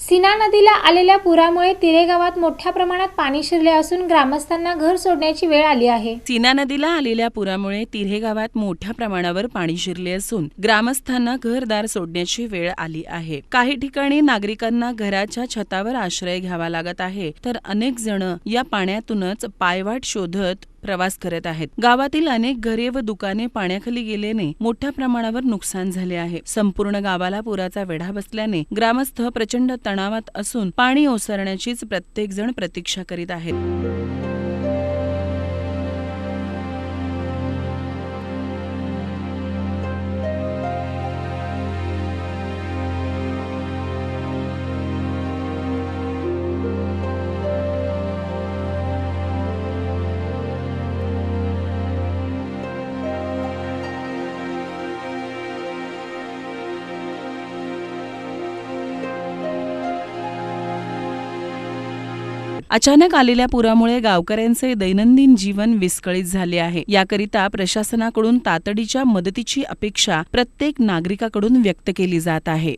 सीना नदीला आलेल्या पुरामुळे तिरे गावात मोठ्या प्रमाणात पाणी शिरले असून ग्रामस्थांना घर सोडण्याची वेळ आली आहे। सीना नदीला आलेल्या पुरामुळे तिऱ्हे गावात मोठ्या प्रमाणावर पाणी शिरले असून ग्रामस्थांना घरदार सोडण्याची वेळ आली आहे। काही ठिकाणी नागरिकांना घराच्या छतावर आश्रय घ्यावा लागत आहे, तर अनेक जण या पाण्यातूनच पायवाट शोधत प्रवास करत आहेत। गावातील अनेक घरे व दुकाने पाण्याखाली गेल्याने मोठ्या प्रमाणावर नुकसान झाले आहे। संपूर्ण गावाला पुराचा वेढा बसल्याने ग्रामस्थ प्रचंड तणावात असून पाणी ओसरण्याचीच प्रत्येक जण प्रतीक्षा करीत आहेत। अचानक आलेल्या पुरामुळे गावकऱ्यांचे दैनंदिन जीवन विस्कळीत झाले आहे। याकरिता प्रशासनाकडून तातडीच्या मदतीची अपेक्षा प्रत्येक नागरिकाकडून व्यक्त केली जात आहे।